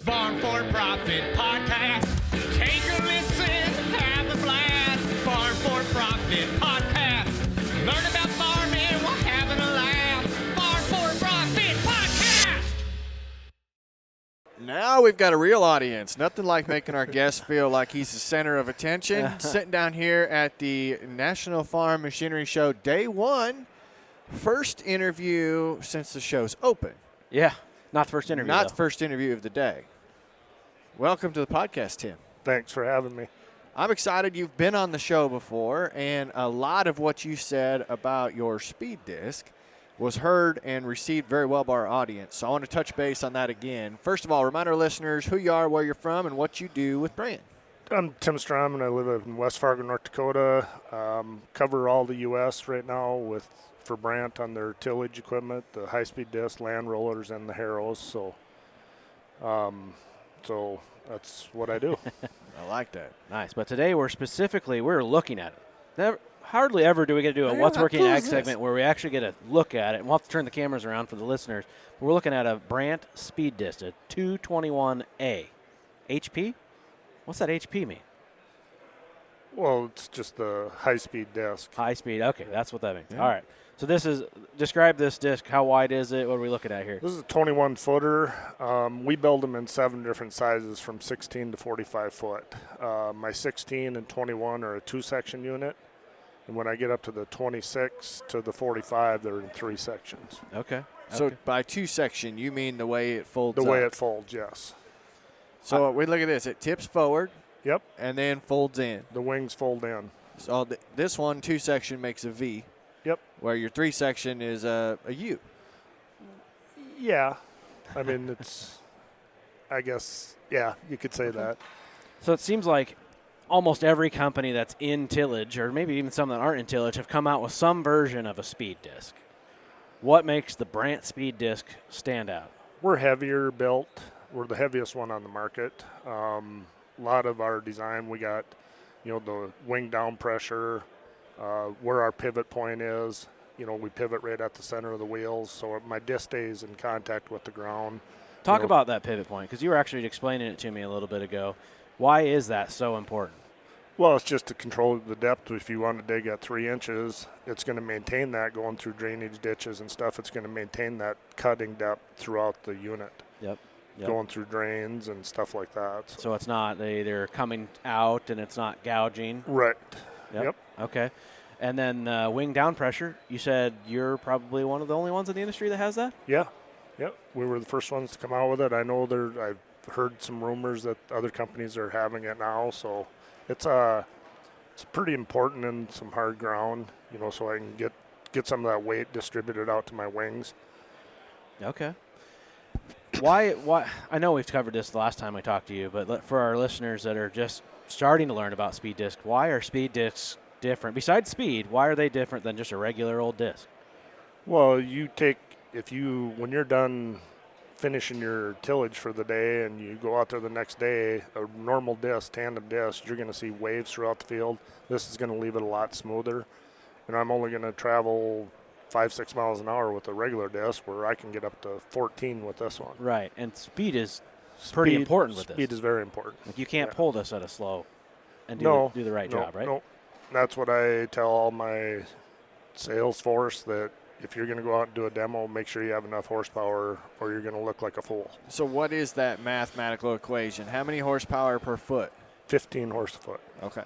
Farm for Profit Podcast. Take a listen, have a blast. Farm for Profit Podcast. Learn about farming while having a laugh. Farm for Profit Podcast. Now we've got a real audience. Nothing like making our guest feel like he's the center of attention. Sitting down here at the National Farm Machinery Show, day one. First interview since the show's open. Yeah, not the first interview. Not the first interview of the day. Welcome to the podcast, Tim. Thanks for having me. I'm excited. You've been on the show before, and a lot of what you said about your speed disc was heard and received very well by our audience. So I want to touch base on that again. First of all, remind our listeners who you are, where you're from, and what you do with Brandt. I'm Tim Strom, and I live in West Fargo, North Dakota. Cover all the U.S. right now for Brandt on their tillage equipment, the high-speed disc, land rollers, and the harrows. So that's what I do. I like that. Nice. But today we're looking at it. Hardly ever do we get to do a What's Working Ag segment where we actually get a look at it. And we'll have to turn the cameras around for the listeners. But we're looking at a Brandt Speed Disc, a 221A. HP? What's that HP mean? Well, it's just the high-speed disc. High speed. Okay, that's what that means. Yeah. All right. So describe this disc. How wide is it? What are we looking at here? This is a 21-footer. We build them in 7 different sizes from 16 to 45 foot. My 16 and 21 are a 2-section unit. And when I get up to the 26 to the 45, they're in 3 sections. Okay. So by 2-section, you mean the way it folds The way up. it folds, yes. So we look at this. It tips forward. Yep. And then folds in. The wings fold in. So this one, 2-section, makes a V. Yep. Where your 3-section is a U. Yeah. I mean, I guess, yeah, you could say that. So it seems like almost every company that's in tillage, or maybe even some that aren't in tillage, have come out with some version of a speed disc. What makes the Brandt Speed Disc stand out? We're heavier built. We're the heaviest one on the market. A lot of our design, we got, the wing down pressure, where our pivot point is. We pivot right at the center of the wheels, so my disc stays in contact with the ground. Talk about that pivot point, because you were actually explaining it to me a little bit ago. Why is that so important? Well, it's just to control the depth. If you want to dig at 3 inches, it's going to maintain that going through drainage ditches and stuff. It's going to maintain that cutting depth throughout the unit. Yep. Going through drains and stuff like that. So it's not they're coming out and it's not gouging. Right. Yep. Okay. And then wing down pressure. You said you're probably one of the only ones in the industry that has that? Yeah. Yep. We were the first ones to come out with it. I know I've heard some rumors that other companies are having it now. So it's pretty important in some hard ground, so I can get some of that weight distributed out to my wings. Okay. Why? I know we've covered this the last time I talked to you, but for our listeners that are just starting to learn about speed disc, why are speed discs different? Besides speed, why are they different than just a regular old disc? Well, when you're done finishing your tillage for the day and you go out there the next day, a normal disc, tandem disc, you're going to see waves throughout the field. This is going to leave it a lot smoother. And I'm only going to travel 5-6 miles an hour with a regular disc, where I can get up to 14 with this one. Right, and speed is pretty important with this. Speed is very important. Like you can't pull this at a slow and do the right job, right? No, that's what I tell all my sales force, that if you're going to go out and do a demo, make sure you have enough horsepower or you're going to look like a fool. So what is that mathematical equation? How many horsepower per foot? 15 horsefoot. Okay.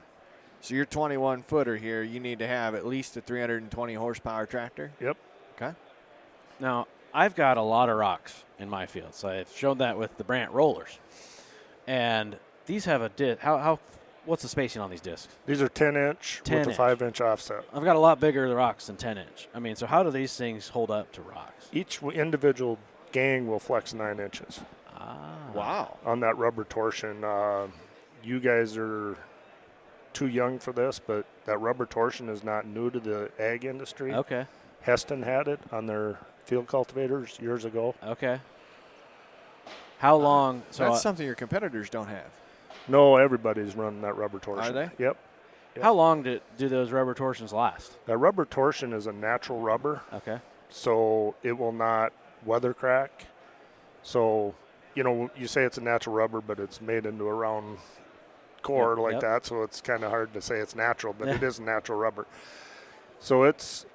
So your 21-footer here, you need to have at least a 320 horsepower tractor? Yep. Okay. Now, I've got a lot of rocks in my field, so I've shown that with the Brandt rollers. And these have a disc. What's the spacing on these discs? These are 10-inch with a 5-inch offset. I've got a lot bigger rocks than 10-inch. I mean, so how do these things hold up to rocks? Each individual gang will flex 9 inches. Wow. On that rubber torsion. You guys are too young for this, but that rubber torsion is not new to the ag industry. Okay. Heston had it on their field cultivators years ago. Okay. How long? So that's something your competitors don't have. No, everybody's running that rubber torsion. Are they? Yep. How long do those rubber torsions last? That rubber torsion is a natural rubber. Okay. So it will not weather crack. So you know, you say it's a natural rubber, but it's made into a round core like that, so it's kind of hard to say it's natural, but it is natural rubber. So it's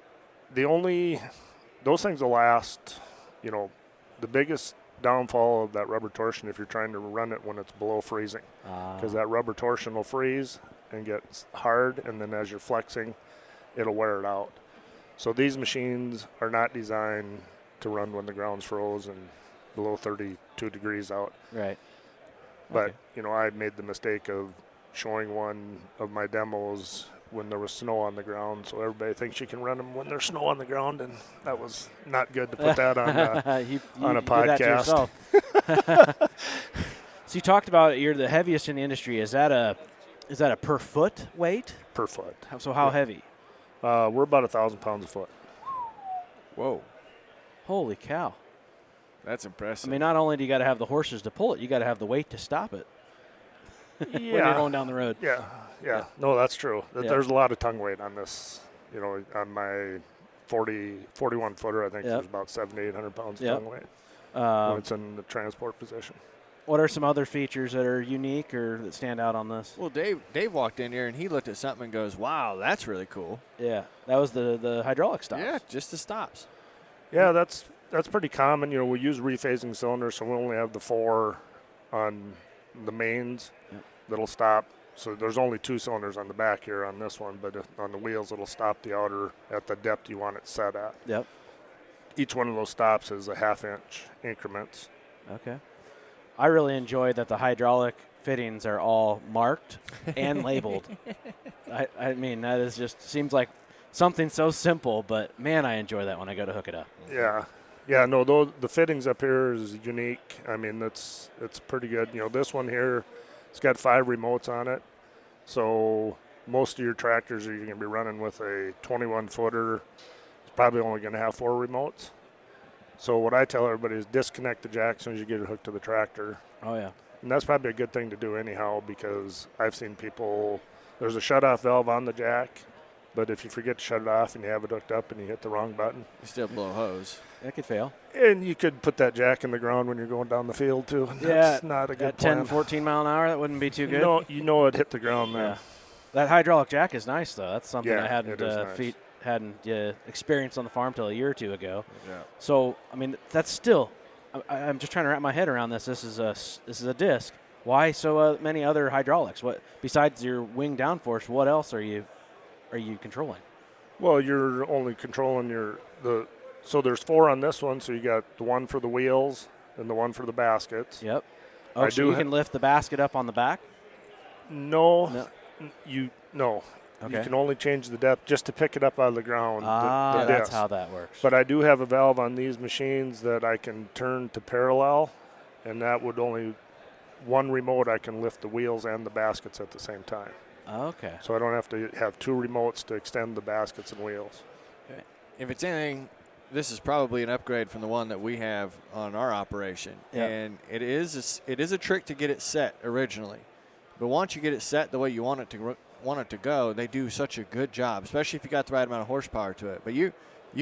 those things will last, you know, the biggest downfall of that rubber torsion if you're trying to run it when it's below freezing, because that rubber torsion will freeze and get hard, and then as you're flexing, it'll wear it out. So these machines are not designed to run when the ground's froze and below 32 degrees out. Right. But, you know, I made the mistake of showing one of my demos when there was snow on the ground, so everybody thinks you can run them when there's snow on the ground, and that was not good to put that on on a podcast. So you talked about you're the heaviest in the industry. Is that a per foot weight? Per foot. So how heavy? We're about 1,000 pounds a foot. Whoa. Holy cow. That's impressive. I mean, not only do you got to have the horses to pull it, you got to have the weight to stop it when you're going down the road. Yeah. No, that's true. There's a lot of tongue weight on this. You know, on my 41 footer, I think there's about 700 to 800 pounds of tongue weight when it's in the transport position. What are some other features that are unique or that stand out on this? Well, Dave walked in here and he looked at something and goes, "Wow, that's really cool." Yeah, that was the hydraulic stops. Yeah, just the stops. Yeah, that's pretty common. You know, we use rephasing cylinders, so we only have the 4 on the mains that'll stop. So there's only 2 cylinders on the back here on this one, but on the wheels it'll stop the outer at the depth you want it set at. Yep. Each one of those stops is a 1/2-inch increments. Okay. I really enjoy that the hydraulic fittings are all marked and labeled. I mean, that is just seems like something so simple, but man, I enjoy that when I go to hook it up. Yeah, no, the fittings up here is unique. I mean, it's pretty good. You know, this one here, it's got 5 remotes on it. So most of your tractors are going to be running with a 21-footer. It's probably only going to have 4 remotes. So what I tell everybody is disconnect the jack as soon as you get it hooked to the tractor. Oh, yeah. And that's probably a good thing to do anyhow, because I've seen people, there's a shut-off valve on the jack, but if you forget to shut it off and you have it hooked up and you hit the wrong button, You still blow a hose. That could fail. and you could put that jack in the ground when you're going down the field too. That's not a good at plan. 10, 14 mile an hour, that wouldn't be too good. You know it hit the ground then. Yeah. That hydraulic jack is nice, though. That's something Yeah, I hadn't it is nice. hadn't experienced on the farm till a year or two ago. Yeah. So, I mean, that's still. I'm just trying to wrap my head around this. This is a disc. Why so many other hydraulics? What besides your wing downforce? What else are you controlling? Well, you're only controlling so there's 4 on this one. So you got the one for the wheels and the one for the baskets. Yep. Oh, so you can lift the basket up on the back? No. Okay. You can only change the depth just to pick it up out of the ground. the that's disc. how that works. But I do have a valve on these machines that I can turn to parallel, and that would only one remote I can lift the wheels and the baskets at the same time. Okay. So I don't have to have 2 remotes to extend the baskets and wheels. If it's anything, this is probably an upgrade from the one that we have on our operation. Yeah. And it is a trick to get it set originally. But once you get it set the way you want it to go, they do such a good job, especially if you got the right amount of horsepower to it. But you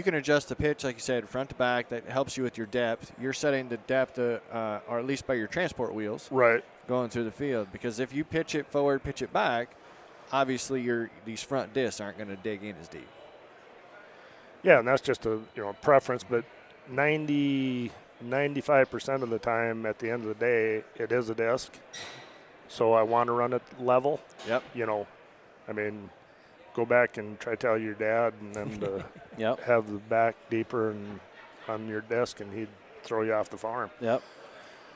can adjust the pitch, like you said, front to back. That helps you with your depth. You're setting the depth, or at least by your transport wheels, Right. going through the field. Because if you pitch it forward, pitch it back, obviously these front discs aren't going to dig in as deep. Yeah, and that's just a preference, but 95% of the time at the end of the day, it is a disc. So I want to run it level. Yep. I mean, go back and try to tell your dad and them to have the back deeper and on your disc, and he'd throw you off the farm. Yep.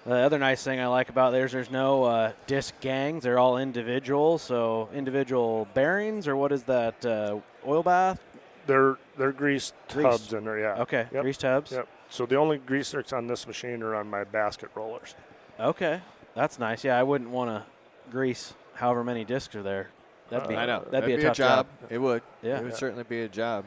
The other nice thing I like about there's no disc gangs. They're all individual. So individual bearings, or what is that, oil bath? They're greased hubs in there, yeah. Okay, Yep. greased hubs. Yep. So the only grease zerks on this machine are on my basket rollers. Okay, that's nice. Yeah, I wouldn't want to grease however many discs are there. That'd be a tough job. It would. Yeah. It would certainly be a job.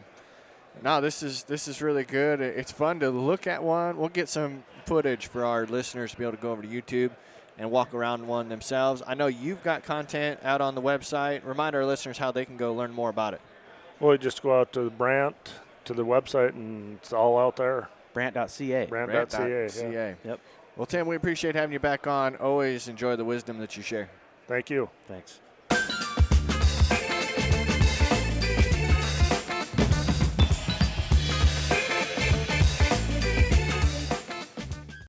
No, this is really good. It's fun to look at one. We'll get some footage for our listeners to be able to go over to YouTube and walk around one themselves. I know you've got content out on the website. Remind our listeners how they can go learn more about it. Well, you just go out to Brandt, to the website, and it's all out there. Brandt.ca. Brandt.ca. Brandt.ca. Yep. Well, Tim, we appreciate having you back on. Always enjoy the wisdom that you share. Thank you. Thanks.